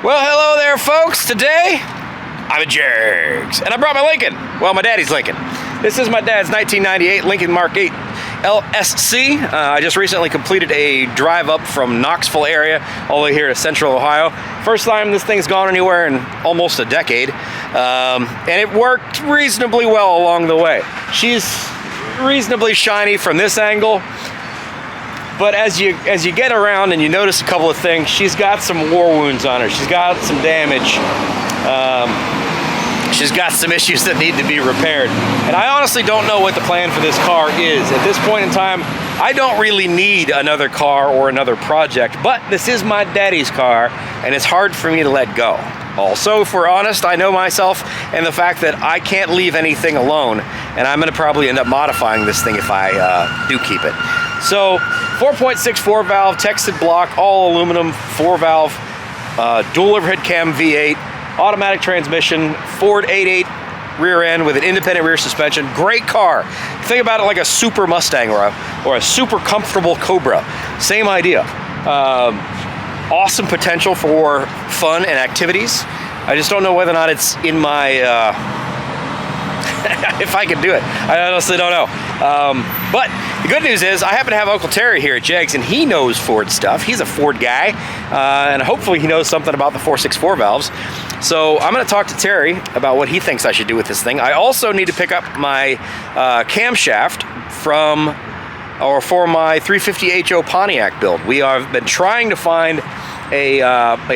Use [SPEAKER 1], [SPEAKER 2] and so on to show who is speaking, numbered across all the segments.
[SPEAKER 1] Well, hello there, folks. Today, I'm at Jegs, and I brought my Lincoln. Well, my daddy's Lincoln. This is my dad's 1998 Lincoln MKVIII LSC. I just recently completed a drive up from Knoxville area all the way here to Central Ohio. First time this thing's gone anywhere in almost a decade, and it worked reasonably well along the way. She's reasonably shiny from this angle. But as you get around and you notice a couple of things, she's got some war wounds on her. She's got some damage. She's got some issues that need to be repaired. And I honestly don't know what the plan for this car is. At this point in time, I don't really need another car or another project, but this is my daddy's car, and it's hard for me to let go. Also, if we're honest, I know myself and the fact that I can't leave anything alone, and I'm gonna probably end up modifying this thing if I do keep it. So, 4.64 valve, texted block, all aluminum, 4 valve, dual overhead cam V8, automatic transmission, Ford 8.8 rear end with an independent rear suspension. Great car. Think about it like a super Mustang or a super comfortable Cobra. Same idea. Awesome potential for fun and activities. I just don't know whether or not it's in my if I can do it. I honestly don't know. But the good news is I happen to have Uncle Terry here at Jegs, and he knows Ford stuff. He's a Ford guy, and hopefully he knows something about the 464 valves. So I'm going to talk to Terry about what he thinks I should do with this thing. I also need to pick up my camshaft for my 350HO Pontiac build. We have been trying to find a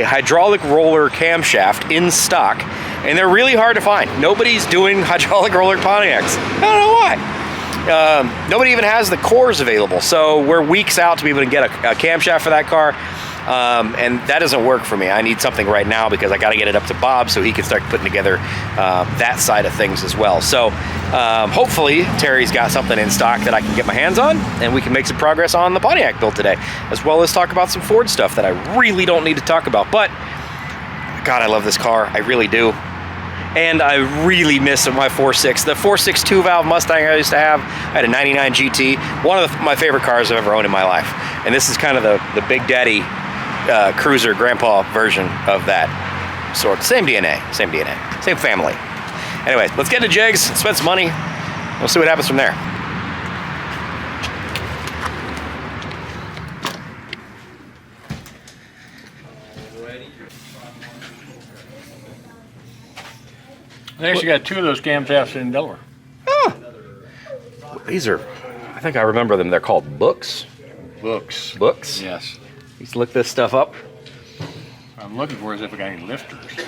[SPEAKER 1] hydraulic roller camshaft in stock, and they're really hard to find. Nobody's doing hydraulic roller Pontiacs. I don't know why. Nobody even has the cores available, so we're weeks out to be able to get a camshaft for that car, and that doesn't work for me. I need something right now because I got to get it up to Bob so he can start putting together that side of things as well. So hopefully Terry's got something in stock that I can get my hands on, and we can make some progress on the Pontiac build today, as well as talk about some Ford stuff that I really don't need to talk about. But God, I love this car. I really do. And I really miss my 4.6. The 4.6 2-valve Mustang I used to have, I had a 99 GT. One of my favorite cars I've ever owned in my life. And this is kind of the Big Daddy cruiser grandpa version of that sort. Same DNA, same family. Anyways, let's get into Jegs, spend some money. We'll see what happens from there.
[SPEAKER 2] They actually got 2 of those camshafts in Delaware.
[SPEAKER 1] Oh. These are, I think I remember them. They're called books.
[SPEAKER 2] Books.
[SPEAKER 1] Books?
[SPEAKER 2] Yes.
[SPEAKER 1] Let's look this stuff up.
[SPEAKER 2] I'm looking for is if we got any lifters.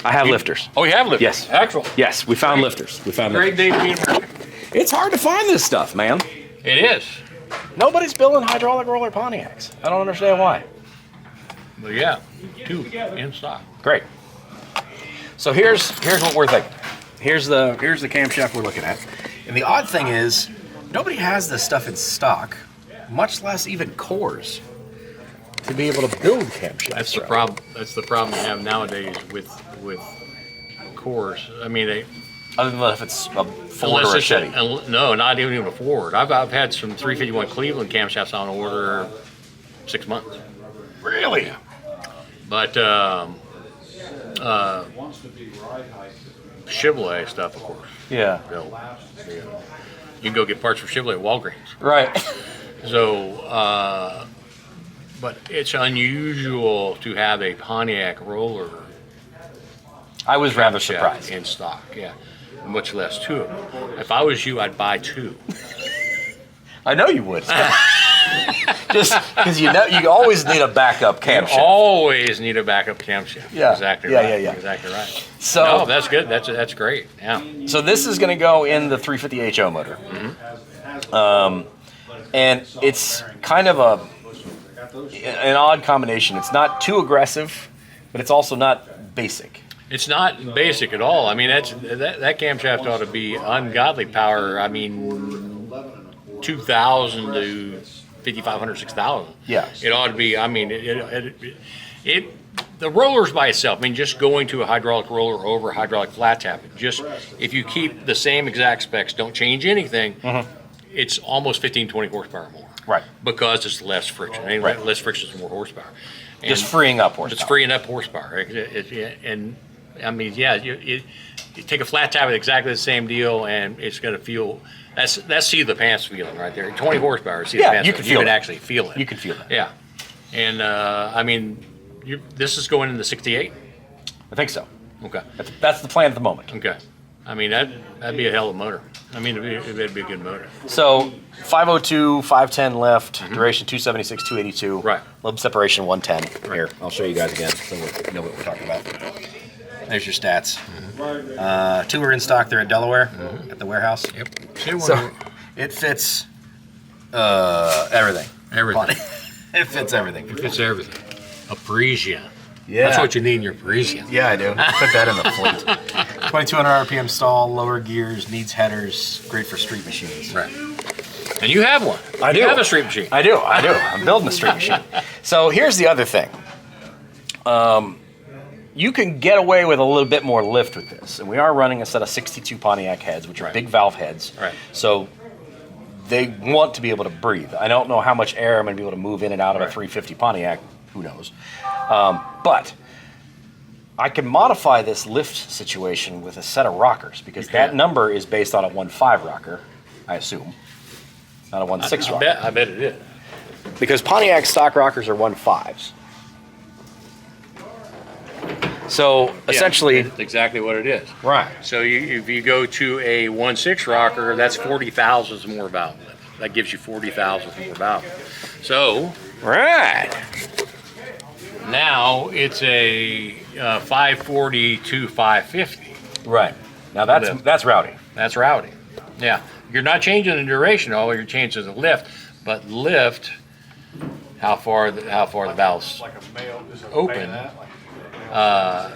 [SPEAKER 1] I have lifters.
[SPEAKER 2] Oh, you have lifters?
[SPEAKER 1] Yes.
[SPEAKER 2] Excellent.
[SPEAKER 1] Yes, we found lifters.
[SPEAKER 2] Great day to be in America.
[SPEAKER 1] It's hard to find this stuff, man.
[SPEAKER 2] It is.
[SPEAKER 1] Nobody's building hydraulic roller Pontiacs. I don't understand why.
[SPEAKER 2] But yeah, 2 in stock.
[SPEAKER 1] Great. So here's what we're thinking. Here's the camshaft we're looking at. And the odd thing is, nobody has this stuff in stock, much less even cores, to be able to build camshafts.
[SPEAKER 2] That's the problem. That's the problem we have nowadays with cores. I mean,
[SPEAKER 1] other than if it's a Ford or a Chevy.
[SPEAKER 2] No, not even a Ford. I've had some 351 Cleveland camshafts on order 6 months.
[SPEAKER 1] Really?
[SPEAKER 2] But Chevrolet stuff, of course.
[SPEAKER 1] Yeah.
[SPEAKER 2] You can go get parts for Chevrolet at Walgreens.
[SPEAKER 1] Right.
[SPEAKER 2] So, but it's unusual to have a Pontiac roller.
[SPEAKER 1] I was rather surprised.
[SPEAKER 2] In stock, yeah. Much less 2 of them. If I was you, I'd buy 2.
[SPEAKER 1] I know you would. Just because you always need a backup camshaft.
[SPEAKER 2] You always need a backup camshaft.
[SPEAKER 1] Yeah.
[SPEAKER 2] Exactly right.
[SPEAKER 1] Yeah.
[SPEAKER 2] Exactly right.
[SPEAKER 1] So
[SPEAKER 2] no, that's good. That's great. Yeah.
[SPEAKER 1] So this is going to go in the 350HO motor. Mm-hmm. And it's kind of an odd combination. It's not too aggressive, but it's also not basic.
[SPEAKER 2] It's not basic at all. I mean, that camshaft ought to be ungodly power. I mean, 2,000 to 5,500, 6,000.
[SPEAKER 1] Yes.
[SPEAKER 2] It ought to be. I mean, the rollers by itself. I mean, just going to a hydraulic roller over a hydraulic flat tap. Just if you keep the same exact specs, don't change anything. Mm-hmm. It's almost 15, 20 horsepower more.
[SPEAKER 1] Right.
[SPEAKER 2] Because it's less friction. I mean, less friction is more horsepower.
[SPEAKER 1] Just freeing up horsepower.
[SPEAKER 2] Just freeing up horsepower. And I mean, yeah, you take a flat tire with exactly the same deal, and it's going to feel. That's seat of the pants feeling right there. 20 horsepower, seat of the pants.
[SPEAKER 1] You can feel it.
[SPEAKER 2] Actually feel it.
[SPEAKER 1] You can feel it.
[SPEAKER 2] Yeah, and I mean, this is going into 68.
[SPEAKER 1] I think so.
[SPEAKER 2] Okay,
[SPEAKER 1] that's the plan at the moment.
[SPEAKER 2] Okay, I mean that'd be a hell of a motor. I mean it'd be a good motor.
[SPEAKER 1] So 502, 510 lift, duration 276, 282.
[SPEAKER 2] Right.
[SPEAKER 1] Lobe separation 110. Here, I'll show you guys again so we know what we're talking about. There's your stats. Two are in stock. They're at Delaware at the warehouse.
[SPEAKER 2] Yep.
[SPEAKER 1] So it fits everything.
[SPEAKER 2] Everything.
[SPEAKER 1] It fits everything.
[SPEAKER 2] It fits everything. A Parisian.
[SPEAKER 1] Yeah.
[SPEAKER 2] That's what you need in your Parisian.
[SPEAKER 1] Yeah, I do. Put that in the fleet. 2200 RPM stall, lower gears, needs headers, great for street machines.
[SPEAKER 2] Right. And you have one.
[SPEAKER 1] I do.
[SPEAKER 2] You have a street machine.
[SPEAKER 1] I do. I'm building a street machine. So here's the other thing. You can get away with a little bit more lift with this. And we are running a set of 62 Pontiac heads, which are big valve heads.
[SPEAKER 2] Right.
[SPEAKER 1] So they want to be able to breathe. I don't know how much air I'm going to be able to move in and out of a 350 Pontiac. Who knows? But I can modify this lift situation with a set of rockers because that number is based on a 1.5 rocker, I assume, not a 1.6 rocker.
[SPEAKER 2] I bet it is.
[SPEAKER 1] Because Pontiac stock rockers are 1.5s. So essentially,
[SPEAKER 2] that's exactly what it is.
[SPEAKER 1] right.
[SPEAKER 2] So if you go to a 1.6 rocker, that's 40 thousandths more valve lift. That gives you 40 thousandths more valve lift. So
[SPEAKER 1] Right.
[SPEAKER 2] now it's a 540 to 550.
[SPEAKER 1] Right. Now that's rowdy.
[SPEAKER 2] That's rowdy. Yeah. You're not changing the duration, all you're changing is the lift. But lift, how far the valves open,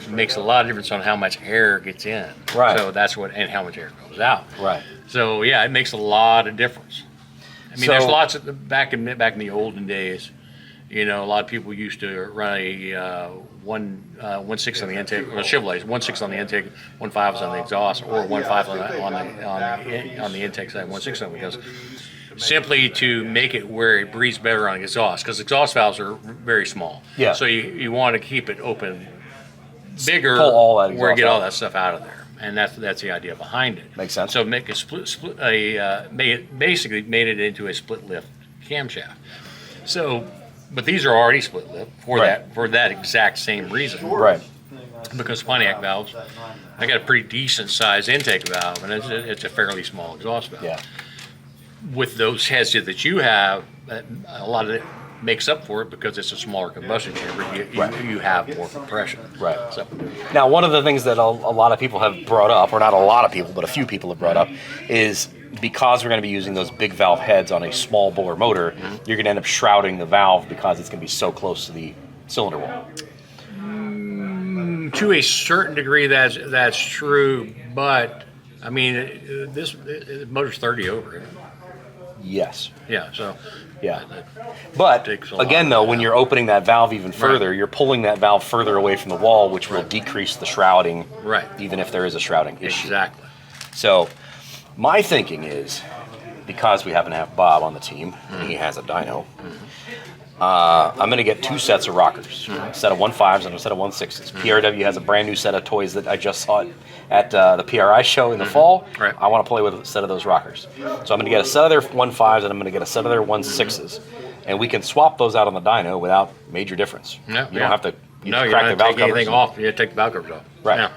[SPEAKER 2] makes a lot of difference on how much air gets in.
[SPEAKER 1] Right.
[SPEAKER 2] So that's and how much air goes out.
[SPEAKER 1] Right.
[SPEAKER 2] So yeah, it makes a lot of difference. I mean,
[SPEAKER 1] So-
[SPEAKER 2] there's lots of back in the olden days. You know, a lot of people used to run a 1.6 on the intake, or Chevrolets, 1.6 on the intake, 1.5 on the exhaust, or 1.5 on the intake side, 1.6 on the exhaust. Simply to make it where it breathes better on the exhaust, because exhaust valves are very small.
[SPEAKER 1] Yeah.
[SPEAKER 2] So you want to keep it open bigger,
[SPEAKER 1] Pull all that
[SPEAKER 2] where you
[SPEAKER 1] exhaust
[SPEAKER 2] get all
[SPEAKER 1] out.
[SPEAKER 2] that stuff out of there, and that's the idea behind it.
[SPEAKER 1] Makes sense.
[SPEAKER 2] So make basically made it into a split lift camshaft. So, but these are already split lift for
[SPEAKER 1] Right.
[SPEAKER 2] for that exact same reason.
[SPEAKER 1] Right.
[SPEAKER 2] Because Pontiac valves, I got a pretty decent sized intake valve, and it's a fairly small exhaust valve.
[SPEAKER 1] Yeah.
[SPEAKER 2] With those heads that you have, a lot of it makes up for it because it's a smaller combustion chamber. You have more compression.
[SPEAKER 1] Right.
[SPEAKER 2] So,
[SPEAKER 1] Now, one of the things that a lot of people have brought up, or not a lot of people, but a few people have brought up, is because we're going to be using those big valve heads on a small bore motor, you're going to end up shrouding the valve because it's going to be so close to the cylinder wall.
[SPEAKER 2] to a certain degree, that's true. But I mean, this motor's 30 over.
[SPEAKER 1] Yes.
[SPEAKER 2] Yeah. So.
[SPEAKER 1] Yeah. But
[SPEAKER 2] Takes a lot
[SPEAKER 1] again,
[SPEAKER 2] of
[SPEAKER 1] though,
[SPEAKER 2] that
[SPEAKER 1] when
[SPEAKER 2] out.
[SPEAKER 1] you're opening that valve even further, you're pulling that valve further away from the wall, which will decrease the shrouding,
[SPEAKER 2] Right.
[SPEAKER 1] even if there is a shrouding issue.
[SPEAKER 2] Exactly.
[SPEAKER 1] So my thinking is, because we happen to have Bob on the team, and he has a dyno, I'm going to get two sets of rockers, a set of 1.5s and a set of 1.6s. PRW has a brand new set of toys that I just saw at the PRI show in the fall.
[SPEAKER 2] Right.
[SPEAKER 1] I want to play with a set of those rockers. So I'm going to get a set of their 1.5s and I'm going to get a set of their 1.6s. And we can swap those out on the dyno without major difference.
[SPEAKER 2] Yeah,
[SPEAKER 1] You don't have to
[SPEAKER 2] you
[SPEAKER 1] crack
[SPEAKER 2] don't
[SPEAKER 1] the
[SPEAKER 2] have to
[SPEAKER 1] valve
[SPEAKER 2] take anything
[SPEAKER 1] covers.
[SPEAKER 2] off. You take the valve covers off.
[SPEAKER 1] Right.
[SPEAKER 2] Yeah.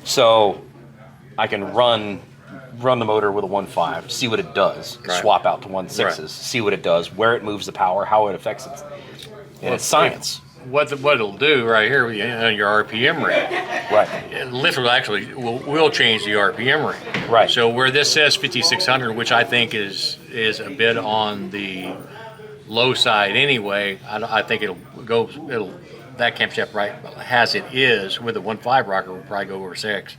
[SPEAKER 1] So I can run the motor with a 1.5, see what it does,
[SPEAKER 2] Right.
[SPEAKER 1] swap out to 1.6s,
[SPEAKER 2] Right.
[SPEAKER 1] see what it does, where it moves the power, how it affects it. And it's science.
[SPEAKER 2] What it'll do right here, your RPM rate.
[SPEAKER 1] Right.
[SPEAKER 2] Lift will change the RPM rate.
[SPEAKER 1] Right.
[SPEAKER 2] So where this says 5,600, which I think is a bit on the low side anyway, I think that camshaft right as it is with a 1.5 rocker will probably go over 6.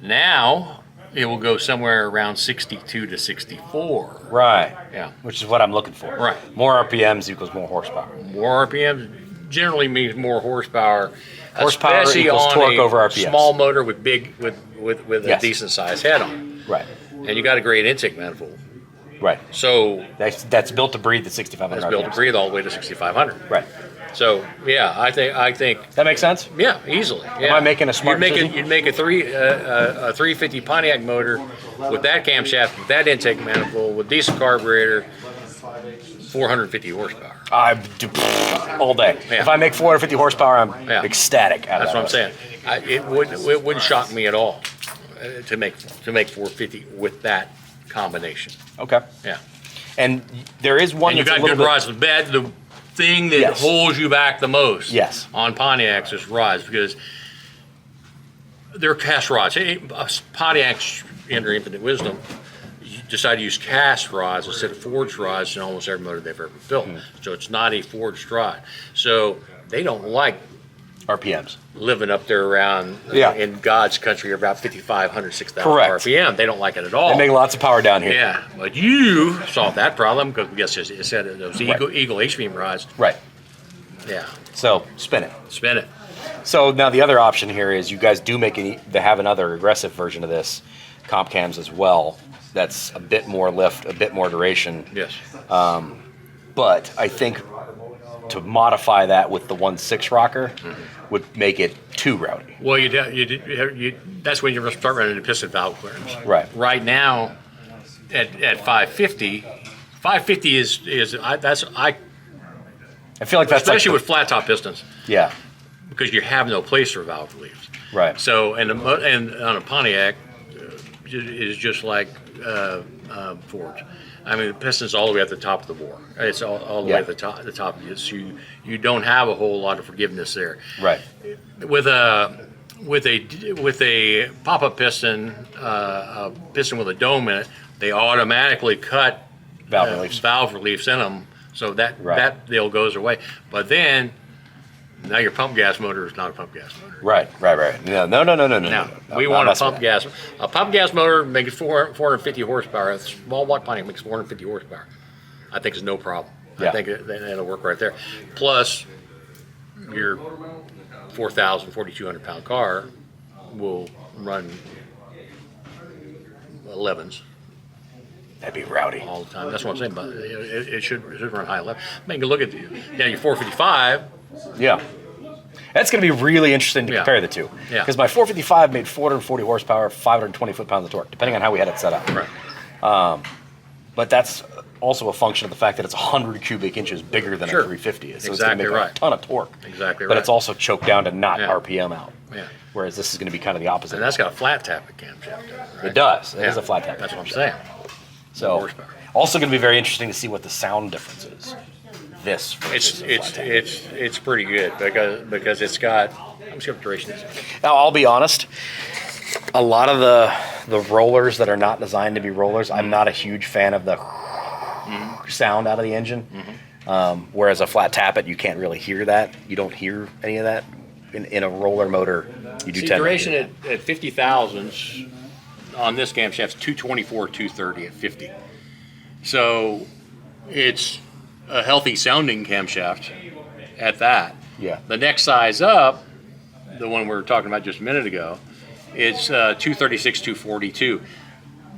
[SPEAKER 2] Now it will go somewhere around 62 to 64.
[SPEAKER 1] Right.
[SPEAKER 2] Yeah.
[SPEAKER 1] Which is what I'm looking for.
[SPEAKER 2] Right.
[SPEAKER 1] More RPMs equals more horsepower.
[SPEAKER 2] More RPMs generally means more horsepower.
[SPEAKER 1] Horsepower
[SPEAKER 2] especially
[SPEAKER 1] equals
[SPEAKER 2] on
[SPEAKER 1] torque
[SPEAKER 2] a
[SPEAKER 1] over RPMs.
[SPEAKER 2] small motor with a
[SPEAKER 1] Yes.
[SPEAKER 2] decent sized head on,
[SPEAKER 1] Right.
[SPEAKER 2] and you got a great intake manifold.
[SPEAKER 1] Right.
[SPEAKER 2] So
[SPEAKER 1] That's built to breathe at 6,500
[SPEAKER 2] it's built to
[SPEAKER 1] RPMs.
[SPEAKER 2] breathe all the way to 6,500.
[SPEAKER 1] Right.
[SPEAKER 2] So yeah, I think
[SPEAKER 1] That makes sense?
[SPEAKER 2] yeah, easily. Yeah.
[SPEAKER 1] Am I making a smart decision?
[SPEAKER 2] You'd make a 350 Pontiac motor with that camshaft, with that intake manifold, with decent carburetor, 450 horsepower.
[SPEAKER 1] I do all day.
[SPEAKER 2] Yeah.
[SPEAKER 1] If I make 450 horsepower, I'm
[SPEAKER 2] Yeah.
[SPEAKER 1] ecstatic. Out
[SPEAKER 2] That's
[SPEAKER 1] of
[SPEAKER 2] what I'm
[SPEAKER 1] that.
[SPEAKER 2] saying. It wouldn't shock me at all to make 450 with that combination.
[SPEAKER 1] Okay.
[SPEAKER 2] Yeah.
[SPEAKER 1] And there is one
[SPEAKER 2] And you
[SPEAKER 1] that's
[SPEAKER 2] got
[SPEAKER 1] a little
[SPEAKER 2] good
[SPEAKER 1] bit.
[SPEAKER 2] rods. The thing that
[SPEAKER 1] Yes.
[SPEAKER 2] holds you back the most
[SPEAKER 1] Yes.
[SPEAKER 2] on Pontiacs is rods, because they're cast rods. Pontiacs, in their infinite wisdom, decide to use cast rods instead of forged rods in almost every motor they've ever built. So it's not a forged rod. So they don't like
[SPEAKER 1] RPMs.
[SPEAKER 2] living up there around
[SPEAKER 1] Yeah.
[SPEAKER 2] in God's country about 5,500, 6,000
[SPEAKER 1] Correct.
[SPEAKER 2] RPM. They don't like it at all.
[SPEAKER 1] They make lots of power down here.
[SPEAKER 2] Yeah, but you solved that problem because guess it said those
[SPEAKER 1] Right.
[SPEAKER 2] Eagle H-beam rods.
[SPEAKER 1] Right.
[SPEAKER 2] Yeah,
[SPEAKER 1] So spin it.
[SPEAKER 2] spin it.
[SPEAKER 1] So now the other option here is you guys do they have another aggressive version of this, comp cams as well. That's a bit more lift, a bit more duration.
[SPEAKER 2] Yes.
[SPEAKER 1] But I think to modify that with the 1.6 rocker would make it too rowdy.
[SPEAKER 2] Well, that's when you're going to start running into piston valve clearance.
[SPEAKER 1] Right.
[SPEAKER 2] Right now, at 550, 550 is I
[SPEAKER 1] I feel like that's
[SPEAKER 2] especially
[SPEAKER 1] like
[SPEAKER 2] with flat top pistons,
[SPEAKER 1] yeah,
[SPEAKER 2] because you have no place for valve reliefs.
[SPEAKER 1] right.
[SPEAKER 2] So and on a Pontiac it is just like Ford's. I mean, the piston's all the way at the top of the bore. It's all the way at the top. So you don't have a whole lot of forgiveness there.
[SPEAKER 1] Right.
[SPEAKER 2] With a pop-up piston, a piston with a dome in it, they automatically cut
[SPEAKER 1] Valve reliefs.
[SPEAKER 2] in them, so that
[SPEAKER 1] Right.
[SPEAKER 2] that deal goes away. But then now your pump gas motor is not a pump gas motor.
[SPEAKER 1] Right. No.
[SPEAKER 2] Now we want a pump
[SPEAKER 1] gas.
[SPEAKER 2] gas. A pump gas motor makes 450 horsepower. A small watt Pontiac makes 450 horsepower. I think it's no problem.
[SPEAKER 1] Yeah.
[SPEAKER 2] I think that'll work right there. Plus, your 4,200 pound car will run 11s
[SPEAKER 1] That'd be rowdy.
[SPEAKER 2] all the time. That's what I'm saying. But it should run high 11. I mean, you look at your 455.
[SPEAKER 1] Yeah. That's going to be really interesting to
[SPEAKER 2] Yeah.
[SPEAKER 1] compare the two.
[SPEAKER 2] Yeah.
[SPEAKER 1] Because my 455 made 440 horsepower, 520 foot-pounds of torque, depending on how we had it set up.
[SPEAKER 2] Right.
[SPEAKER 1] But that's also a function of the fact that it's 100 cubic inches bigger than
[SPEAKER 2] Sure.
[SPEAKER 1] a 350 is. So
[SPEAKER 2] Exactly
[SPEAKER 1] it's going to make
[SPEAKER 2] right.
[SPEAKER 1] a ton of torque.
[SPEAKER 2] Exactly
[SPEAKER 1] But
[SPEAKER 2] right.
[SPEAKER 1] it's also choked down to not
[SPEAKER 2] Yeah.
[SPEAKER 1] RPM out.
[SPEAKER 2] Yeah.
[SPEAKER 1] Whereas this is going to be kind of the opposite.
[SPEAKER 2] And that's got a flat tappet camshaft. in it, right?
[SPEAKER 1] It does. It is
[SPEAKER 2] Yeah.
[SPEAKER 1] a flat tap.
[SPEAKER 2] That's what I'm saying.
[SPEAKER 1] So
[SPEAKER 2] horsepower.
[SPEAKER 1] also going to be very interesting to see what the sound difference is. This versus a flat tap.
[SPEAKER 2] It's pretty good because it's got. Let me see what the duration is.
[SPEAKER 1] Now, I'll be honest. A lot of the rollers that are not designed to be rollers, I'm not a huge fan of the sound out of the engine. Whereas a flat tappet, you can't really hear that. You don't hear any of that. In a roller motor, you do
[SPEAKER 2] See,
[SPEAKER 1] tend
[SPEAKER 2] duration
[SPEAKER 1] to hear
[SPEAKER 2] at 50,000s on this camshaft is 224, 230 at 50. So it's a healthy sounding camshaft at that.
[SPEAKER 1] Yeah.
[SPEAKER 2] The next size up, the one we were talking about just a minute ago, it's 236, 242.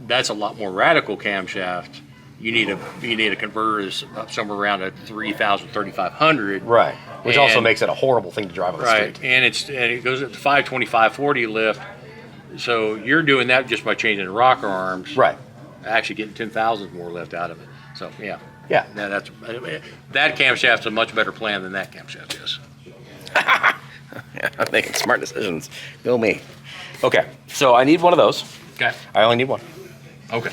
[SPEAKER 2] That's a lot more radical camshaft. You need a converter up somewhere around a 3,000, 3,500.
[SPEAKER 1] Right. Which also
[SPEAKER 2] And-
[SPEAKER 1] makes it a horrible thing to drive on the
[SPEAKER 2] Right,
[SPEAKER 1] street.
[SPEAKER 2] and it goes up to 520, 540 lift. So you're doing that just by changing the rocker arms.
[SPEAKER 1] Right.
[SPEAKER 2] Actually getting 10,000 more lift out of it. So yeah.
[SPEAKER 1] Yeah.
[SPEAKER 2] That camshaft's a much better plan than that camshaft is.
[SPEAKER 1] Yeah, I'm making smart decisions. Go me. Okay, so I need one of those.
[SPEAKER 2] Okay.
[SPEAKER 1] I only need one.
[SPEAKER 2] Okay.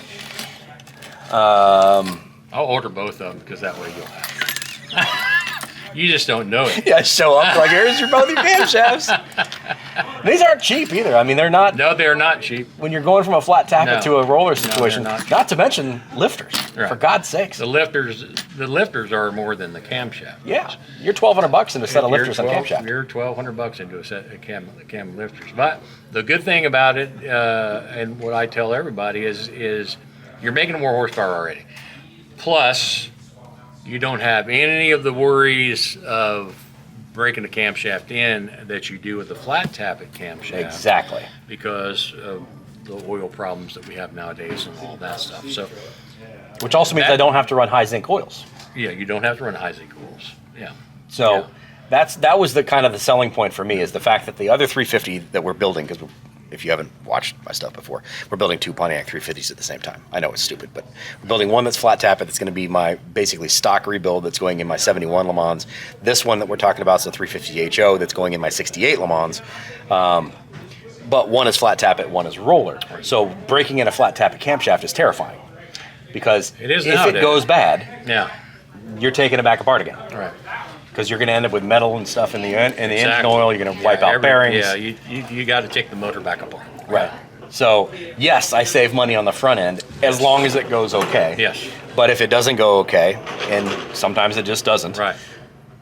[SPEAKER 2] I'll order both of them because that way you'll have. You just don't know it.
[SPEAKER 1] Yeah, show up like, here's your both your camshafts. These aren't cheap either. I mean, they're not.
[SPEAKER 2] No, they're not cheap.
[SPEAKER 1] When you're going from a flat tappet
[SPEAKER 2] No.
[SPEAKER 1] to a roller
[SPEAKER 2] they're
[SPEAKER 1] situation,
[SPEAKER 2] not.
[SPEAKER 1] not to mention lifters.
[SPEAKER 2] Right.
[SPEAKER 1] For God's sakes.
[SPEAKER 2] The lifters are more than the camshaft.
[SPEAKER 1] Yeah, you're $1,200 in a set of lifters on camshaft.
[SPEAKER 2] You're $1,200 into a set of cam lifters. But the good thing about it, and what I tell everybody is you're making more horsepower already. Plus, you don't have any of the worries of breaking the camshaft in that you do with the flat tappet camshaft.
[SPEAKER 1] Exactly.
[SPEAKER 2] Because of the oil problems that we have nowadays and all that stuff. So,
[SPEAKER 1] Which also means I don't have to run high zinc oils.
[SPEAKER 2] yeah, you don't have to run high zinc oils. Yeah.
[SPEAKER 1] So
[SPEAKER 2] Yeah.
[SPEAKER 1] that was the kind of the selling point for me, is the fact that the other 350 that we're building, because if you haven't watched my stuff before, we're building 2 Pontiac 350s at the same time. I know it's stupid, but we're building one that's flat tappet that's going to be my basically stock rebuild that's going in my 71 Le Mans. This one that we're talking about is the 350 HO that's going in my 68 Le Mans. But one is flat tappet, one is roller. So breaking in a flat tappet camshaft is terrifying, because
[SPEAKER 2] It is
[SPEAKER 1] if
[SPEAKER 2] nowadays.
[SPEAKER 1] it goes bad,
[SPEAKER 2] Yeah.
[SPEAKER 1] you're taking it back apart again.
[SPEAKER 2] Right.
[SPEAKER 1] Because you're going to end up with metal and stuff in the engine
[SPEAKER 2] Exactly.
[SPEAKER 1] oil. You're going to wipe out bearings.
[SPEAKER 2] Yeah, you got to take the motor back apart.
[SPEAKER 1] Right. So, yes, I save money on the front end as long as it goes okay.
[SPEAKER 2] Yes.
[SPEAKER 1] But if it doesn't go okay, and sometimes it just doesn't,
[SPEAKER 2] Right.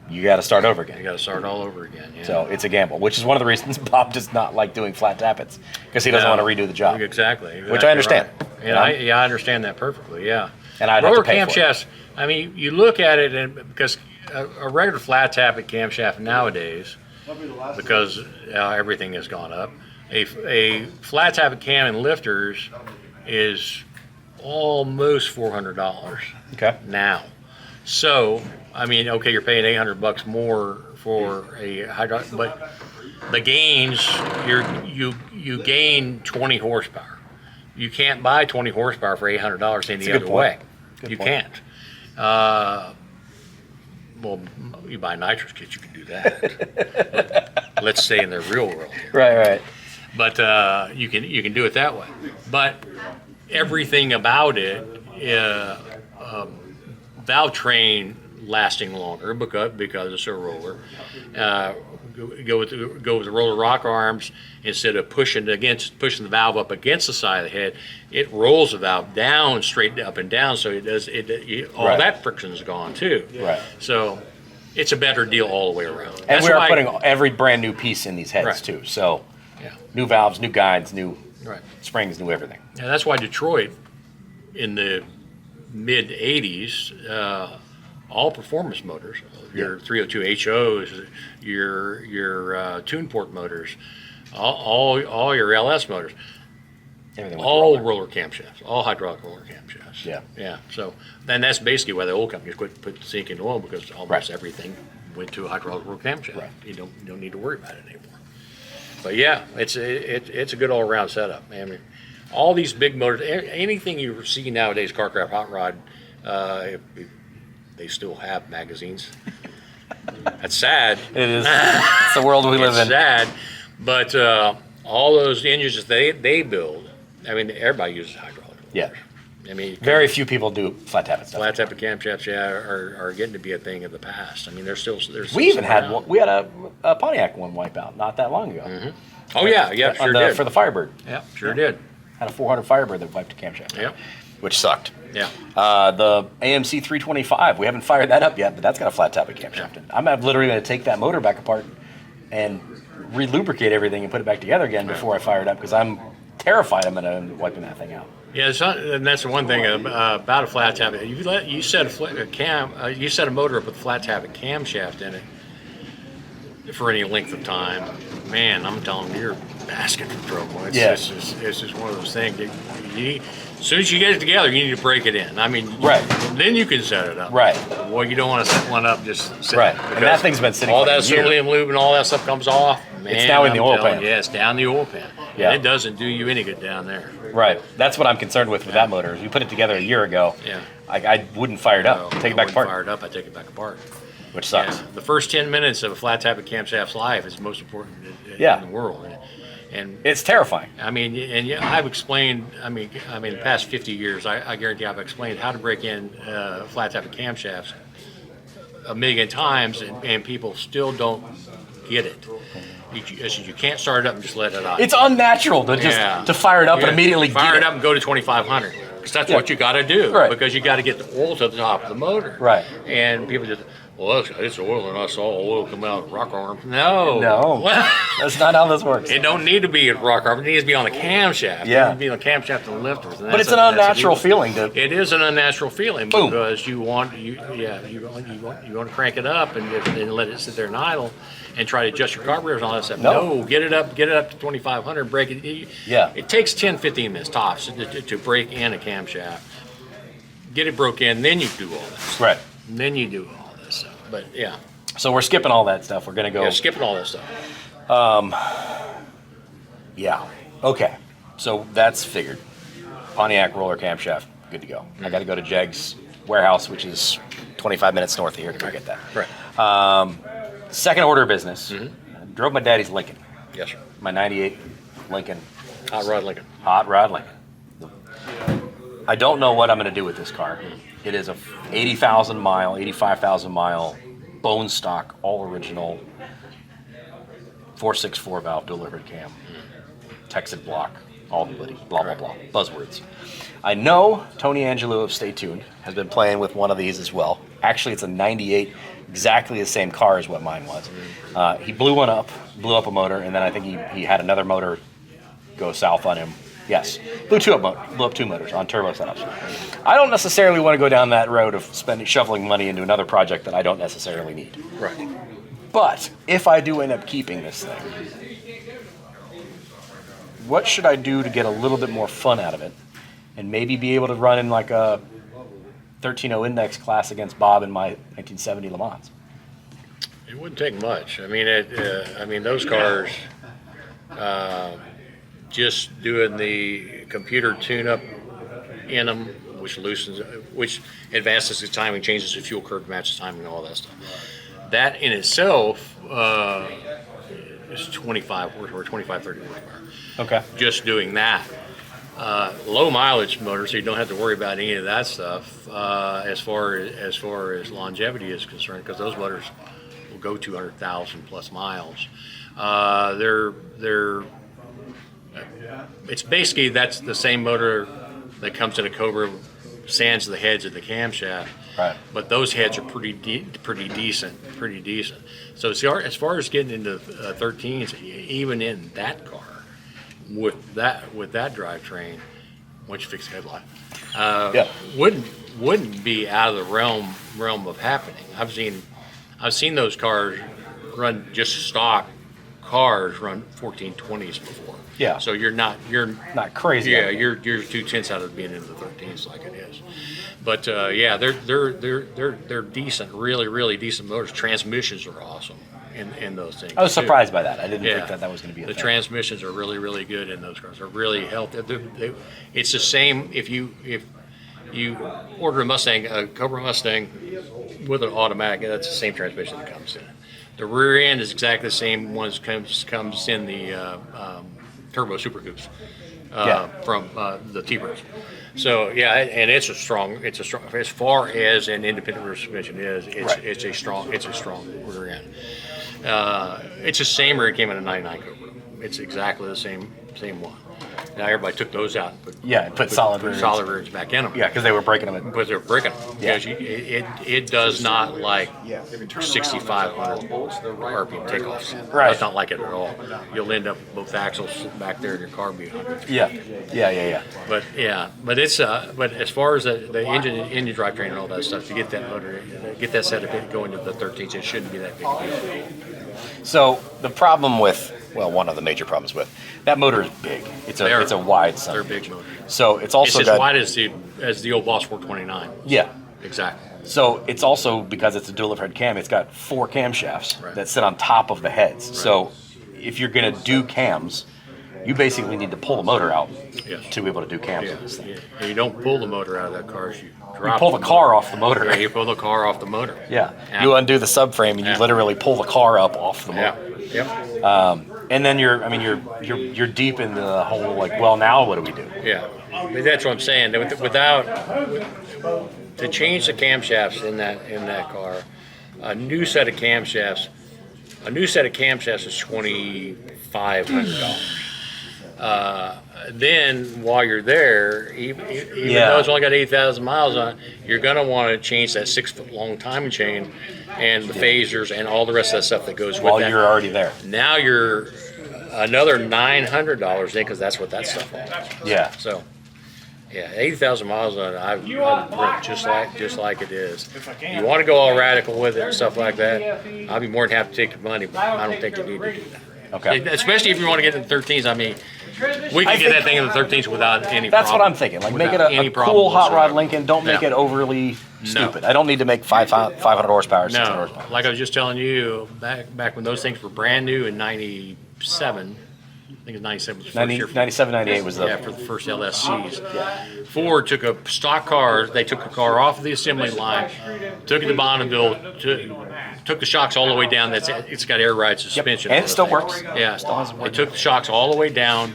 [SPEAKER 1] you got to start over
[SPEAKER 2] You
[SPEAKER 1] again.
[SPEAKER 2] got to start all over again. Yeah.
[SPEAKER 1] So it's a gamble, which is one of the reasons Bob does not like doing flat tappets, because he doesn't
[SPEAKER 2] No.
[SPEAKER 1] want to redo the job.
[SPEAKER 2] Exactly.
[SPEAKER 1] Which I understand.
[SPEAKER 2] Right. And I understand that perfectly. Yeah.
[SPEAKER 1] And I'd have
[SPEAKER 2] roller
[SPEAKER 1] to pay for it.
[SPEAKER 2] camshafts. I mean, you look at it, and because a regular flat tappet camshaft nowadays, because everything has gone up, a flat tappet cam and lifters is almost $400
[SPEAKER 1] Okay.
[SPEAKER 2] now. So, I mean, okay, you're paying $800 more for a hydraulic, but the gains, you gain 20 horsepower. You can't buy 20 horsepower for $800 any
[SPEAKER 1] a good
[SPEAKER 2] other
[SPEAKER 1] point.
[SPEAKER 2] way.
[SPEAKER 1] Good
[SPEAKER 2] You
[SPEAKER 1] point.
[SPEAKER 2] can't. Well, you buy nitrous kits, you can do that. But let's stay in the real world here.
[SPEAKER 1] Right.
[SPEAKER 2] But you can do it that way. But everything about it, valve train lasting longer because it's a roller. Go with the roller rock arms instead of pushing the valve up against the side of the head. It rolls the valve down, straight up and down, so all
[SPEAKER 1] Right.
[SPEAKER 2] that friction is gone too.
[SPEAKER 1] Right.
[SPEAKER 2] So it's a better deal all the way around.
[SPEAKER 1] And
[SPEAKER 2] That's
[SPEAKER 1] we are
[SPEAKER 2] why-
[SPEAKER 1] putting every brand new piece in these heads,
[SPEAKER 2] Right.
[SPEAKER 1] too. So
[SPEAKER 2] Yeah.
[SPEAKER 1] new valves, new guides, new
[SPEAKER 2] Right.
[SPEAKER 1] springs, new everything.
[SPEAKER 2] And that's why Detroit, in the mid '80s, all performance motors, your 302 HOs, your tune port motors, all your LS motors,
[SPEAKER 1] Everything with
[SPEAKER 2] all
[SPEAKER 1] roller.
[SPEAKER 2] roller camshafts, all hydraulic roller camshafts.
[SPEAKER 1] Yeah.
[SPEAKER 2] Yeah. So then that's basically why the oil companies quit put zinc in oil, because almost
[SPEAKER 1] Right.
[SPEAKER 2] everything went to a hydraulic roller camshaft.
[SPEAKER 1] Right.
[SPEAKER 2] You don't need to worry about it anymore. But yeah, it's a good all around setup. I mean, all these big motors, anything you see nowadays, Carcraft Hot Rod, if they still have magazines. That's sad.
[SPEAKER 1] It is. It's the world we live
[SPEAKER 2] It's
[SPEAKER 1] in.
[SPEAKER 2] sad, but all those engines that they build, I mean, everybody uses hydraulic.
[SPEAKER 1] Yeah.
[SPEAKER 2] I mean,
[SPEAKER 1] Very few people do flat tappet stuff.
[SPEAKER 2] flat type of camshafts, are getting to be a thing of the past. I mean, there's still
[SPEAKER 1] We even
[SPEAKER 2] some
[SPEAKER 1] had
[SPEAKER 2] around.
[SPEAKER 1] one. We had a Pontiac one wipe out not that long ago.
[SPEAKER 2] Oh yeah, sure did.
[SPEAKER 1] For the Firebird.
[SPEAKER 2] Yeah, sure did.
[SPEAKER 1] Had a 400 Firebird that wiped a camshaft.
[SPEAKER 2] Yep.
[SPEAKER 1] Which sucked.
[SPEAKER 2] Yeah.
[SPEAKER 1] The AMC 325, we haven't fired that up yet, but that's got a flat tappet camshaft. And I'm literally going to take that motor back apart and re-lubricate everything and put it back together again before I fire it up, because I'm terrified I'm going to wiping that thing out.
[SPEAKER 2] Yeah, and that's the one thing about a flat tappet. You set you set a motor up with a flat tappet camshaft in it for any length of time. Man, I'm telling you, you're asking for trouble. It's just one of those things. As soon as you get it together, you need to break it in. I mean,
[SPEAKER 1] Right.
[SPEAKER 2] Then you can set it up.
[SPEAKER 1] Right.
[SPEAKER 2] Well, you don't want to set one up just sit.
[SPEAKER 1] Right. And that thing's been sitting
[SPEAKER 2] all
[SPEAKER 1] for a
[SPEAKER 2] that
[SPEAKER 1] year.
[SPEAKER 2] cerulean lube and all that stuff comes off. Man,
[SPEAKER 1] It's now in the
[SPEAKER 2] I'm
[SPEAKER 1] oil
[SPEAKER 2] telling
[SPEAKER 1] pan.
[SPEAKER 2] you, yeah, it's down the oil pan.
[SPEAKER 1] Yeah.
[SPEAKER 2] And it doesn't do you any good down there.
[SPEAKER 1] Right. That's what I'm concerned with that motor. We put it together a year ago.
[SPEAKER 2] Yeah.
[SPEAKER 1] I wouldn't fire it up. Take it back apart.
[SPEAKER 2] Fire it up, I take it back apart.
[SPEAKER 1] Which sucks.
[SPEAKER 2] Yeah, the first 10 minutes of a flat tappet camshaft's life is the most important
[SPEAKER 1] Yeah.
[SPEAKER 2] in the world. And
[SPEAKER 1] It's terrifying.
[SPEAKER 2] I mean, and yeah, I've explained. I mean, the past 50 years, I guarantee I've explained how to break in flat tappet camshafts a million times, and people still don't get it. You can't start it up and just let it out.
[SPEAKER 1] It's unnatural to just to fire it up and immediately
[SPEAKER 2] fire
[SPEAKER 1] get
[SPEAKER 2] it up and go to 2,500. Because that's what you got to do.
[SPEAKER 1] Right.
[SPEAKER 2] Because you got to get the oil to the top of the motor.
[SPEAKER 1] Right.
[SPEAKER 2] And people just, well, it's oil, and I saw oil come out of rock arm. No.
[SPEAKER 1] No. That's not how this works.
[SPEAKER 2] It don't need to be at rock arm. It needs to be on the camshaft.
[SPEAKER 1] Yeah.
[SPEAKER 2] It needs to be on the camshaft and lifters. And
[SPEAKER 1] But it's an unnatural feeling to.
[SPEAKER 2] It is an unnatural feeling
[SPEAKER 1] Boom.
[SPEAKER 2] because you want to crank it up and let it sit there and idle and try to adjust your carburetors and all that stuff.
[SPEAKER 1] No.
[SPEAKER 2] No, get it up to 2,500, break it.
[SPEAKER 1] Yeah.
[SPEAKER 2] It takes 10, 15 minutes tops to break in a camshaft. Get it broke in, then you do all this.
[SPEAKER 1] Right.
[SPEAKER 2] And then you do all this stuff. But yeah.
[SPEAKER 1] So we're skipping all that stuff. We're gonna go.
[SPEAKER 2] Yeah, skipping all that stuff.
[SPEAKER 1] Yeah. Okay. So that's figured. Pontiac roller camshaft, good to go. I got to go to Jegs warehouse, which is 25 minutes north of here, to go get that.
[SPEAKER 2] Right.
[SPEAKER 1] Second order of business. Drove my daddy's Lincoln.
[SPEAKER 2] Yes, sir.
[SPEAKER 1] My '98 Lincoln.
[SPEAKER 2] Hot rod Lincoln.
[SPEAKER 1] Hot rod Lincoln. I don't know what I'm going to do with this car. It is a 80,000 mile, 85,000 mile bone stock, all original 464 valve delivered cam, Texan block, all the blah blah blah buzzwords. I know Tony Angelo of Stay Tuned has been playing with one of these as well. Actually, it's a '98, exactly the same car as what mine was. He blew up a motor, and then I think he had another motor go south on him. Yes, blew up two motors on turbo setups. I don't necessarily want to go down that road of shoveling money into another project that I don't necessarily need.
[SPEAKER 2] Right.
[SPEAKER 1] But if I do end up keeping this thing, what should I do to get a little bit more fun out of it, and maybe be able to run in like a 13.0 index class against Bob in my 1970 Le Mans?
[SPEAKER 2] It wouldn't take much. I mean, those cars. Just doing the computer tune-up in them, which advances the timing, changes the fuel curve, matches timing, and all that stuff. That in itself is 25 or 25, 30 horsepower.
[SPEAKER 1] Okay.
[SPEAKER 2] Just doing that. Low mileage motor, so you don't have to worry about any of that stuff as far as longevity is concerned, because those motors will go 200,000 plus miles. It's basically, that's the same motor that comes in a Cobra, sands the heads of the camshaft.
[SPEAKER 1] Right.
[SPEAKER 2] But those heads are pretty decent. So as far as getting into 13s, even in that car, with that drivetrain, once you fix the headlight, wouldn't be out of the realm of happening. I've seen those cars run, just stock cars run 1420s before.
[SPEAKER 1] Yeah.
[SPEAKER 2] So you're not crazy. Yeah, you're 2/10 out of being into the 13s like it is. But yeah, they're decent, really decent motors. Transmissions are awesome in those things.
[SPEAKER 1] I was surprised by that. I didn't think that was going to be a
[SPEAKER 2] thing.
[SPEAKER 1] thing.
[SPEAKER 2] Transmissions are really good in those cars. They're really healthy. It's the same if you order a Cobra Mustang with an automatic. That's the same transmission that comes in it. The rear end is exactly the same one as comes in the Turbo Super Goose from the T-Birds. So yeah, and it's a strong. As far as an independent rear suspension is, it's a strong rear end. It's the same rear came in a '99 Cobra. It's exactly the same one. Now everybody took those out and put solid rears back in them.
[SPEAKER 1] Yeah, because they were breaking them.
[SPEAKER 2] But they're breaking them. Yeah. Because it does not like 6,500 RPM takeoffs.
[SPEAKER 1] Right.
[SPEAKER 2] It's not like it at all. You'll end up with both axles back there in your car being 100.
[SPEAKER 1] Yeah.
[SPEAKER 2] But it's but as far as the engine drivetrain and all that stuff, to get that motor, get that setup going to the 13s, it shouldn't be that big a deal.
[SPEAKER 1] So the problem with, one of the major problems with that motor is big. It's a wide sun.
[SPEAKER 2] They're big motors.
[SPEAKER 1] So it's also
[SPEAKER 2] as wide as the old Boss 429.
[SPEAKER 1] Yeah,
[SPEAKER 2] exactly.
[SPEAKER 1] So it's also, because it's a dual overhead cam, it's got 4 camshafts that sit on top of the heads. Right. So if you're going to do cams, you basically need to pull the motor out to be able to do cams on this thing.
[SPEAKER 2] Yeah. And you don't pull the motor out of that car.
[SPEAKER 1] You pull the car off the motor.
[SPEAKER 2] Yeah, you pull the car off the motor.
[SPEAKER 1] Yeah. You undo the subframe and you literally pull the car up off the motor.
[SPEAKER 2] Yep.
[SPEAKER 1] And then you're deep in the whole now what do we do?
[SPEAKER 2] Yeah. But that's what I'm saying. To change the camshafts in that car, a new set of camshafts is $2,500. Then while you're there, even though it's only got 8,000 miles on it, you're going to want to change that 6-foot long timing chain and the phasers and all the rest of that stuff that goes with that.
[SPEAKER 1] While you're already there.
[SPEAKER 2] Now you're another $900 in, because that's what that stuff is.
[SPEAKER 1] Yeah.
[SPEAKER 2] So, 80,000 miles on it, I've run just like it is. You want to go all radical with it and stuff like that, I'll be more than happy to take your money, but I don't think you need to do that.
[SPEAKER 1] Okay.
[SPEAKER 2] Especially if you want to get in the 13s. I mean, we can get that thing in the 13s without any problem.
[SPEAKER 1] That's what I'm thinking. Make it a cool hot rod Lincoln. Don't make it overly stupid. I don't need to make 500 horsepower, 600
[SPEAKER 2] No,
[SPEAKER 1] horsepower.
[SPEAKER 2] like I was just telling you, back when those things were brand new in '97, I think it's '97 was the first year.
[SPEAKER 1] 97, 98 was the...
[SPEAKER 2] Yeah, for the first LSCs. Ford took a stock car, they took a car off of the assembly line, took it to Bonneville, took the shocks all the way down. It's got air ride suspension.
[SPEAKER 1] And it still works.
[SPEAKER 2] Yeah,
[SPEAKER 1] Still has
[SPEAKER 2] they took the shocks all the way down,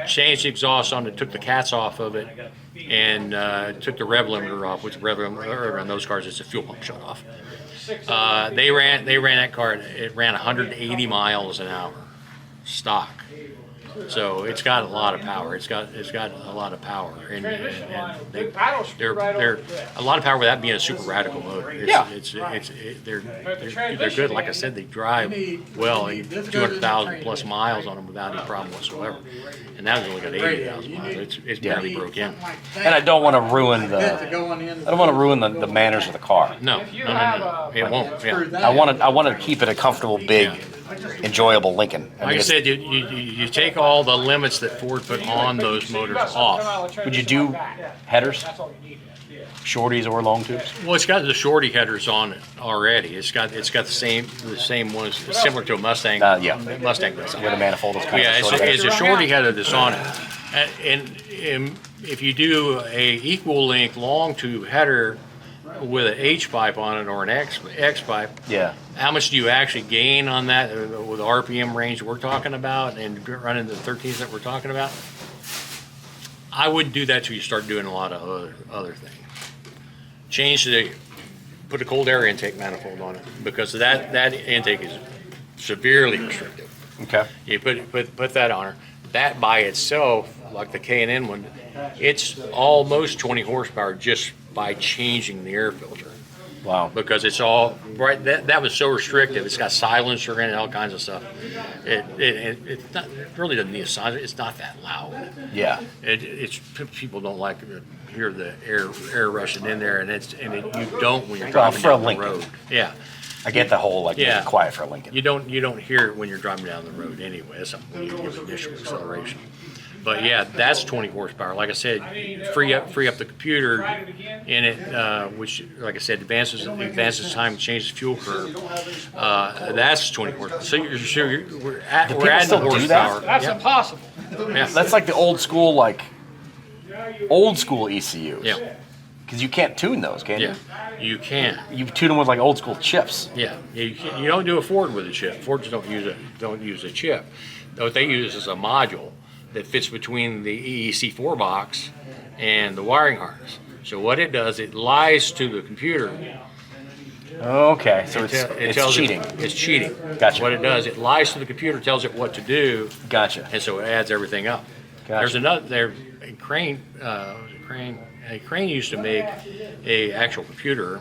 [SPEAKER 2] changed the exhaust on it, took the cats off of it, and took the rev limiter off, which rev limiter on those cars is a fuel pump shut off. They ran that car. It ran 180 miles an hour, stock. So it's got a lot of power. It's got a lot of power, and they're a lot of power without being a super radical motor. They're good. Like I said, they drive well, 200,000 plus miles on them without any problem whatsoever. And that one's only got 80,000 miles. It's barely broke in.
[SPEAKER 1] And I don't want to ruin the manners of the car.
[SPEAKER 2] No. It won't. Yeah.
[SPEAKER 1] I want to keep it a comfortable, big, enjoyable Lincoln.
[SPEAKER 2] Like I said, you take all the limits that Ford put on those motors off.
[SPEAKER 1] Would you do headers? Shorties or long tubes?
[SPEAKER 2] Well, it's got the shorty headers on it already. It's got the same ones, similar to a Mustang. Mustang does.
[SPEAKER 1] Where the manifold is kind
[SPEAKER 2] Yeah,
[SPEAKER 1] of a
[SPEAKER 2] it's a shorty header that's on it. And if you do a equal length long tube header with an H pipe on it or an X pipe,
[SPEAKER 1] yeah.
[SPEAKER 2] How much do you actually gain on that with the RPM range we're talking about and running the 13s that we're talking about? I wouldn't do that till you start doing a lot of other things. Put a cold air intake manifold on it, because that intake is severely restrictive.
[SPEAKER 1] Okay.
[SPEAKER 2] You put that on her. That by itself, like the K&N one, it's almost 20 horsepower just by changing the air filter.
[SPEAKER 1] Wow.
[SPEAKER 2] Because it's all right. That was so restrictive. It's got silencer in it, all kinds of stuff. It really doesn't need a silencer. It's not that loud.
[SPEAKER 1] Yeah.
[SPEAKER 2] It's people don't like to hear the air rushing in there, and you don't when you're
[SPEAKER 1] Well,
[SPEAKER 2] driving
[SPEAKER 1] for a
[SPEAKER 2] down the
[SPEAKER 1] Lincoln.
[SPEAKER 2] road. Yeah.
[SPEAKER 1] I get the whole being quiet for a Lincoln.
[SPEAKER 2] You don't hear it when you're driving down the road anyway. That's when you give initial acceleration. But yeah, that's 20 horsepower. Like I said, free up the computer in it, which, like I said, advances time, changes fuel curve. That's 20 horsepower. So we're adding
[SPEAKER 1] still do
[SPEAKER 2] horsepower.
[SPEAKER 1] that?
[SPEAKER 3] That's impossible.
[SPEAKER 2] Yeah.
[SPEAKER 1] That's like the old school ECUs.
[SPEAKER 2] Yeah.
[SPEAKER 1] Because you can't tune those, can you?
[SPEAKER 2] Yeah, you can.
[SPEAKER 1] You tune them with like old school chips.
[SPEAKER 2] Yeah, you don't do a Ford with a chip. Fords don't use a chip. What they use is a module that fits between the EEC4 box and the wiring harness. So what it does, it lies to the computer.
[SPEAKER 1] Okay, so it's cheating.
[SPEAKER 2] It's cheating.
[SPEAKER 1] Gotcha.
[SPEAKER 2] What it does, it lies to the computer, tells it what to do.
[SPEAKER 1] Gotcha.
[SPEAKER 2] And so it adds everything up.
[SPEAKER 1] Gotcha.
[SPEAKER 2] There's another. Crane used to make a actual computer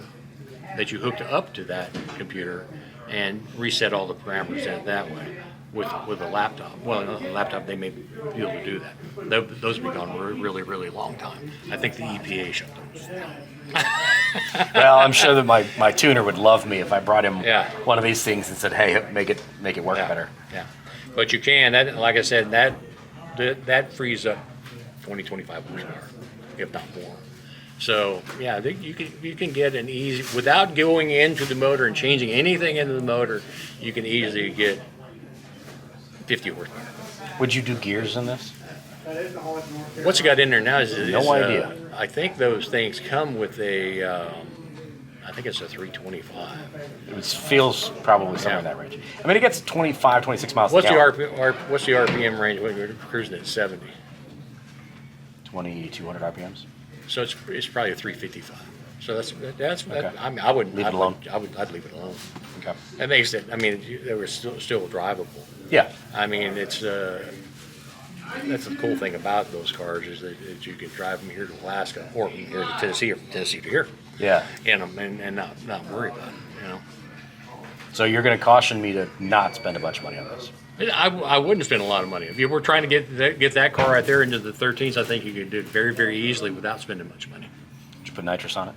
[SPEAKER 2] that you hooked up to that computer and reset all the parameters in it that way with a laptop. Well, not a laptop, they may be able to do that. Those have been gone a really, really long time. I think the EPA shut those down.
[SPEAKER 1] Well, I'm sure that my tuner would love me if I brought him
[SPEAKER 2] Yeah.
[SPEAKER 1] one of these things and said, "Hey, make it work better."
[SPEAKER 2] Yeah, but you can. That, like I said, that frees up 25 horsepower, if not more. So yeah, you can get an easy, without going into the motor and changing anything into the motor, you can easily get 50 horsepower.
[SPEAKER 1] Would you do gears in this?
[SPEAKER 2] What's it got in there now is
[SPEAKER 1] No idea.
[SPEAKER 2] I think those things come with a, I think it's a 325.
[SPEAKER 1] It feels probably somewhere in that range. I mean, it gets 25, 26 miles
[SPEAKER 2] What's
[SPEAKER 1] an
[SPEAKER 2] the
[SPEAKER 1] hour.
[SPEAKER 2] what's the RPM range? We're cruising at 70.
[SPEAKER 1] 2,200 RPMs.
[SPEAKER 2] So it's probably a 355. So that's
[SPEAKER 1] Okay.
[SPEAKER 2] I mean, I wouldn't
[SPEAKER 1] Leave it alone.
[SPEAKER 2] I'd leave it alone.
[SPEAKER 1] Okay.
[SPEAKER 2] That makes it. I mean, they were still drivable.
[SPEAKER 1] Yeah.
[SPEAKER 2] I mean, it's that's the cool thing about those cars is that you can drive them here to Alaska or from here to Tennessee or from Tennessee to here
[SPEAKER 1] Yeah.
[SPEAKER 2] in them and not worry about it. You know.
[SPEAKER 1] So you're going to caution me to not spend a bunch of money on this.
[SPEAKER 2] I wouldn't spend a lot of money. If you were trying to get that car right there into the 13s, I think you could do it very, very easily without spending much money.
[SPEAKER 1] Did you put nitrous on it?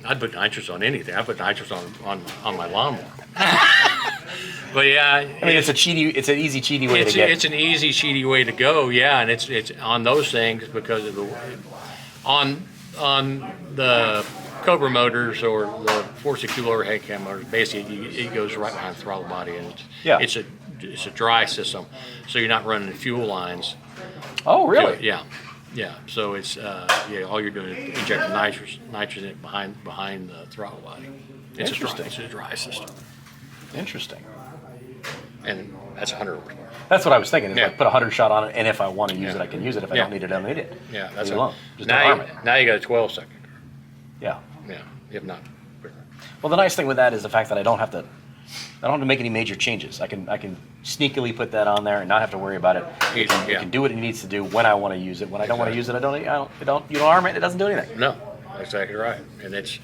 [SPEAKER 2] I'd put nitrous on anything. I put nitrous on my lawnmower. But yeah,
[SPEAKER 1] I mean, it's an easy cheaty way to get.
[SPEAKER 2] It's an easy cheaty way to go. Yeah, and it's on those things because of on on the Cobra motors or the 462 overhead cam motors, basically it goes right behind the throttle body, and it's a dry system, so you're not running fuel lines.
[SPEAKER 1] Oh, really?
[SPEAKER 2] Yeah. So it's all you're doing is injecting nitrogen behind the throttle body. It's a dry system.
[SPEAKER 1] Interesting.
[SPEAKER 2] And that's 100 horsepower.
[SPEAKER 1] That's what I was thinking. Is like put a 100 shot on it, and if I want to use it, I can use it. If I don't need it, I don't need it.
[SPEAKER 2] Yeah, that's
[SPEAKER 1] it. Just
[SPEAKER 2] now,
[SPEAKER 1] don't arm it.
[SPEAKER 2] Now you got a 12-second.
[SPEAKER 1] Yeah.
[SPEAKER 2] If not.
[SPEAKER 1] Well, the nice thing with that is the fact that I don't have to make any major changes. I can sneakily put that on there and not have to worry about it. It can do what it needs to do when I want to use it. When I don't want to use it, you don't arm it. It doesn't do anything.
[SPEAKER 2] No, that's exactly right. And it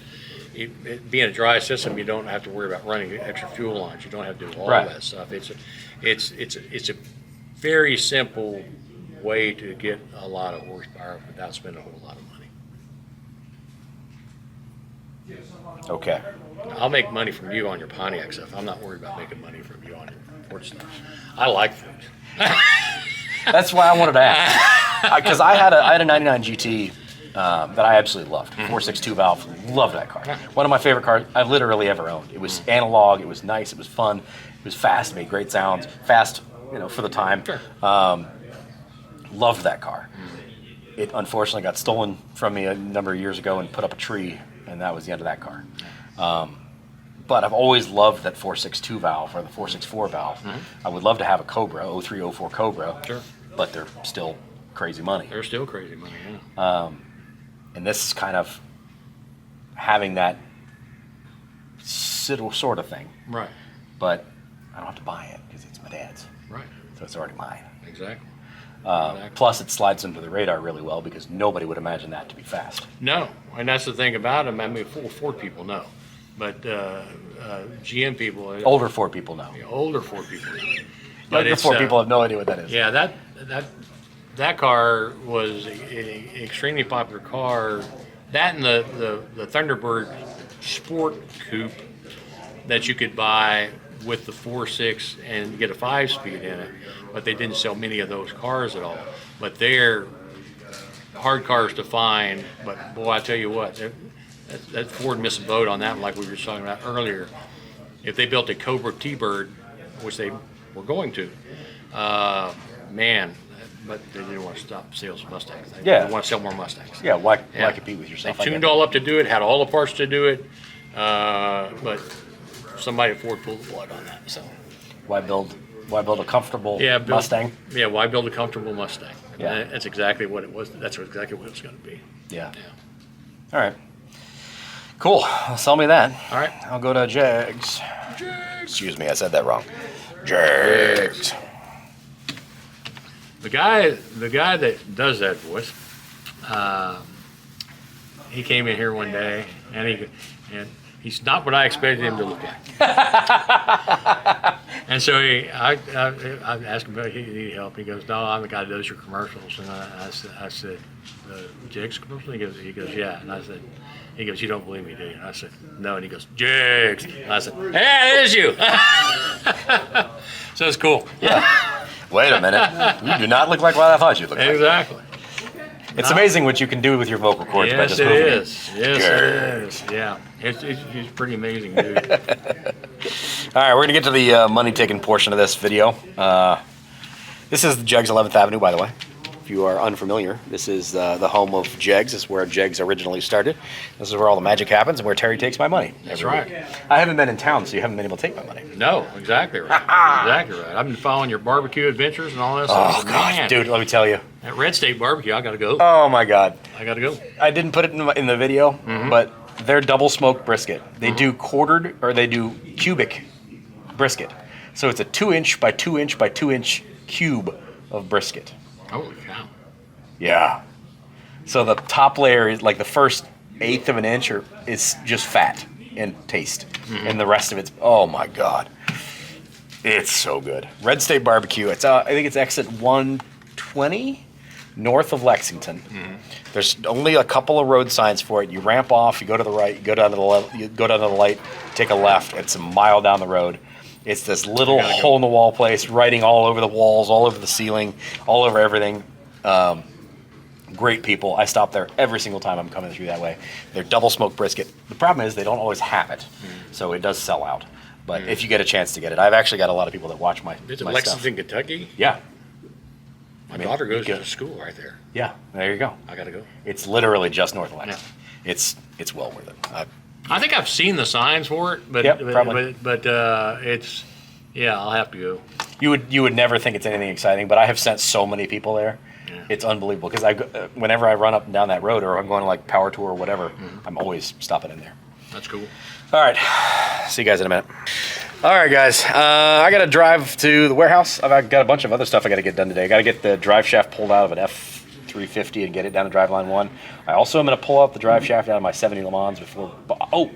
[SPEAKER 2] being a dry system, you don't have to worry about running extra fuel lines. You don't have to do all that stuff. It's a very simple way to get a lot of horsepower without spending a whole lot of money.
[SPEAKER 1] Okay.
[SPEAKER 2] I'll make money from you on your Pontiac stuff. I'm not worried about making money from you on your Ford stuff. I like Ford.
[SPEAKER 1] That's why I wanted to ask. Because I had a 99 GT that I absolutely loved. 4.62 valve. Loved that car. One of my favorite cars I've literally ever owned. It was analog. It was nice. It was fun. It was fast. It made great sounds. Fast, for the time.
[SPEAKER 2] Sure.
[SPEAKER 1] Loved that car. It unfortunately got stolen from me a number of years ago and put up a tree, and that was the end of that car. But I've always loved that 4.62 valve or the 4.64 valve. I would love to have a Cobra, 03, 04 Cobra, but they're still crazy money.
[SPEAKER 2] They're still crazy money, yeah.
[SPEAKER 1] And this is kind of having that sort of thing.
[SPEAKER 2] Right.
[SPEAKER 1] But I don't have to buy it because it's my dad's.
[SPEAKER 2] Right.
[SPEAKER 1] So it's already mine.
[SPEAKER 2] Exactly.
[SPEAKER 1] Plus, it slides under the radar really well because nobody would imagine that to be fast.
[SPEAKER 2] No, and that's the thing about them. I mean, Ford people know, but GM people,
[SPEAKER 1] Older Ford people know.
[SPEAKER 2] Older Ford people know.
[SPEAKER 1] Younger Ford people have no idea what that is.
[SPEAKER 2] Yeah, that car was an extremely popular car. That and the Thunderbird Sport Coupe that you could buy with the 4.6 and get a 5-speed in it, but they didn't sell many of those cars at all. But they're hard cars to find. But boy, I tell you what, that Ford missed a boat on that one, like we were talking about earlier. If they built a Cobra T-Bird, which they were going to, but they didn't want to stop sales of Mustangs. They want to sell more Mustangs.
[SPEAKER 1] Yeah, why compete with yourself?
[SPEAKER 2] They tuned all up to do it, had all the parts to do it, but somebody at Ford pulled the plug on that. So
[SPEAKER 1] why build a comfortable Mustang?
[SPEAKER 2] Yeah, why build a comfortable Mustang?
[SPEAKER 1] Yeah.
[SPEAKER 2] That's exactly what it was. That's exactly what it's going to be.
[SPEAKER 1] Yeah. All right. Cool. Sell me that.
[SPEAKER 2] All right.
[SPEAKER 1] I'll go to Jegs. Excuse me, I said that wrong. Jegs.
[SPEAKER 2] The guy that does that voice, he came in here one day, and he's not what I expected him to look like. And so I asked him if he needed help. He goes, "No, I'm the guy that does your commercials." And I said, "Jegs commercial?" He goes, "Yeah." And I said, he goes, "You don't believe me, do you?" And I said, "No." And he goes, "Jegs." And I said, "Hey, it is you." So it's cool.
[SPEAKER 1] Yeah. Wait a minute. You do not look like what I thought you looked like.
[SPEAKER 2] Exactly.
[SPEAKER 1] It's amazing what you can do with your vocal cords by just moving.
[SPEAKER 2] Yes, it is. Yeah, it's pretty amazing, dude.
[SPEAKER 1] All right, we're going to get to the money-taking portion of this video. This is the Jegs 11th Avenue, by the way. If you are unfamiliar, this is the home of Jegs. This is where Jegs originally started. This is where all the magic happens and where Terry takes my money.
[SPEAKER 2] That's right.
[SPEAKER 1] I haven't been in town, so you haven't been able to take my money.
[SPEAKER 2] No, exactly right. Exactly right. I've been following your barbecue adventures and all that stuff.
[SPEAKER 1] Oh, gosh, dude, let me tell you.
[SPEAKER 2] At Red State Barbecue, I got to go.
[SPEAKER 1] Oh, my God.
[SPEAKER 2] I got to go.
[SPEAKER 1] I didn't put it in the video, but they're double smoked brisket. They do quartered, or they do cubic brisket. So it's a 2-inch by 2-inch by 2-inch cube of brisket.
[SPEAKER 2] Holy cow.
[SPEAKER 1] Yeah. So the top layer is like the first 1/8 of an inch is just fat and taste. And the rest of it's, oh my God. It's so good. Red State Barbecue. It's I think it's exit 120 north of Lexington. There's only a couple of road signs for it. You ramp off, you go to the right, you go down to the left, you go down to the light, take a left. It's a mile down the road. It's this little hole in the wall place, writing all over the walls, all over the ceiling, all over everything. Great people. I stop there every single time I'm coming through that way. They're double smoked brisket. The problem is they don't always have it, so it does sell out. But if you get a chance to get it, I've actually got a lot of people that watch my
[SPEAKER 2] It's in
[SPEAKER 1] my
[SPEAKER 2] Lexington,
[SPEAKER 1] stuff.
[SPEAKER 2] Kentucky.
[SPEAKER 1] Yeah.
[SPEAKER 2] My daughter goes to school right there.
[SPEAKER 1] Yeah, there you go.
[SPEAKER 2] I gotta go.
[SPEAKER 1] It's literally just north of Lexington. It's well worth it.
[SPEAKER 2] I think I've seen the signs for it, but
[SPEAKER 1] Yep, probably.
[SPEAKER 2] but it's I'll have to go.
[SPEAKER 1] You would never think it's anything exciting, but I have sent so many people there.
[SPEAKER 2] Yeah.
[SPEAKER 1] It's unbelievable because whenever I run up and down that road or I'm going to like power tour or whatever, I'm always stopping in there.
[SPEAKER 2] That's cool.
[SPEAKER 1] All right, see you guys in a minute. All right, guys, I got to drive to the warehouse. I've got a bunch of other stuff I got to get done today. I got to get the drive shaft pulled out of an F350 and get it down to driveline 1. I also am going to pull out the drive shaft out of my 70 Le Mans before. Oh,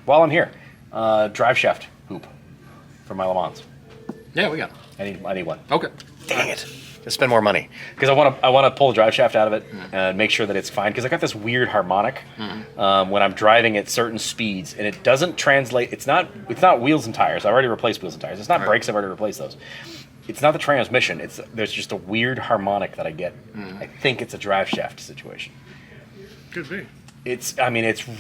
[SPEAKER 1] while I'm here, drive shaft hoop for my Le Mans.
[SPEAKER 2] Yeah, we got it.
[SPEAKER 1] I need one.
[SPEAKER 2] Okay.
[SPEAKER 1] Dang it. To spend more money because I want to pull the drive shaft out of it and make sure that it's fine because I got this weird harmonic when I'm driving at certain speeds and it doesn't translate. It's not wheels and tires. I already replaced wheels and tires. It's not brakes. I've already replaced those. It's not the transmission. There's just a weird harmonic that I get. I think it's a drive shaft situation.
[SPEAKER 2] Could be.
[SPEAKER 1] It's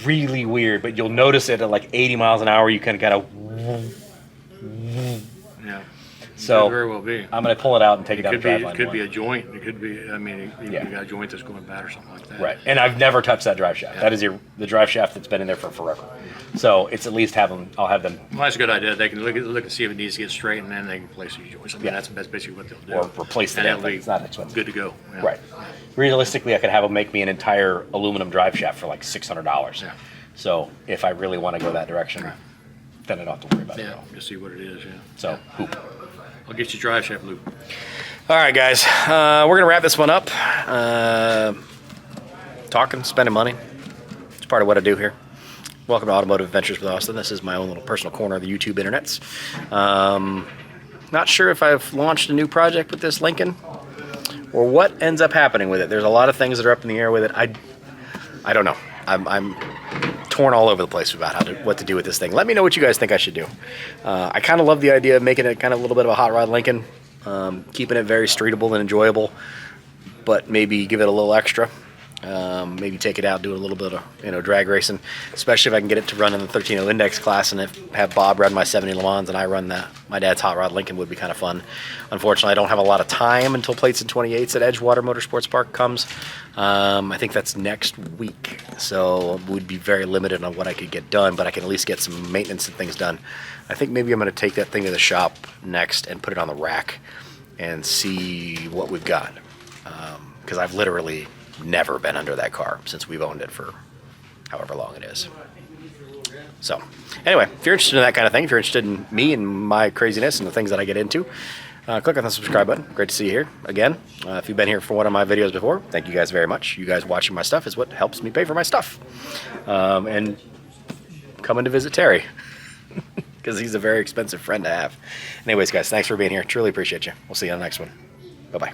[SPEAKER 1] really weird, but you'll notice it at like 80 miles an hour. You kind of gotta.
[SPEAKER 2] Yeah.
[SPEAKER 1] So
[SPEAKER 2] Could very well be.
[SPEAKER 1] I'm going to pull it out and take it down to driveline 1.
[SPEAKER 2] It could be a joint. It could be. You got a joint that's going bad or something like that.
[SPEAKER 1] Right, and I've never touched that drive shaft.
[SPEAKER 2] Yeah.
[SPEAKER 1] That is the drive shaft that's been in there for forever. So it's at least I'll have them.
[SPEAKER 2] Well, that's a good idea. They can look and see if it needs to get straight, and then they can place these joints. That's basically what they'll do.
[SPEAKER 1] Or replace the
[SPEAKER 2] and
[SPEAKER 1] damn
[SPEAKER 2] it'll
[SPEAKER 1] thing.
[SPEAKER 2] be
[SPEAKER 1] It's not expensive.
[SPEAKER 2] good to go. Yeah.
[SPEAKER 1] Right. Realistically, I could have them make me an entire aluminum drive shaft for like $600.
[SPEAKER 2] Yeah.
[SPEAKER 1] So if I really want to go that direction, then I don't have to worry about it.
[SPEAKER 2] Yeah,
[SPEAKER 1] at all.
[SPEAKER 2] just see what it is. Yeah.
[SPEAKER 1] So hoop.
[SPEAKER 2] I'll get you drive shaft loop.
[SPEAKER 1] All right, guys. We're going to wrap this one up. Talking, spending money. It's part of what I do here. Welcome to Automotive Adventures with Austin. This is my own little personal corner of the YouTube internets. Not sure if I've launched a new project with this Lincoln or what ends up happening with it. There's a lot of things that are up in the air with it. I don't know. I'm torn all over the place about what to do with this thing. Let me know what you guys think I should do. I kind of love the idea of making it kind of a little bit of a hot rod Lincoln, keeping it very streetable and enjoyable, but maybe give it a little extra. Maybe take it out, do a little bit of drag racing, especially if I can get it to run in the 13.0 index class and have Bob run my 70 Le Mans and I run my dad's hot rod Lincoln would be kind of fun. Unfortunately, I don't have a lot of time until Plates and 28s at Edgewater Motorsports Park comes. I think that's next week, so would be very limited on what I could get done, but I can at least get some maintenance and things done. I think maybe I'm going to take that thing to the shop next and put it on the rack and see what we've got, because I've literally never been under that car since we've owned it for however long it is. So anyway, if you're interested in that kind of thing, if you're interested in me and my craziness and the things that I get into, click on the subscribe button. Great to see you here again. If you've been here for one of my videos before, thank you guys very much. You guys watching my stuff is what helps me pay for my stuff. And coming to visit Terry because he's a very expensive friend to have. Anyways, guys, thanks for being here. Truly appreciate you. We'll see you on the next one. Bye-bye.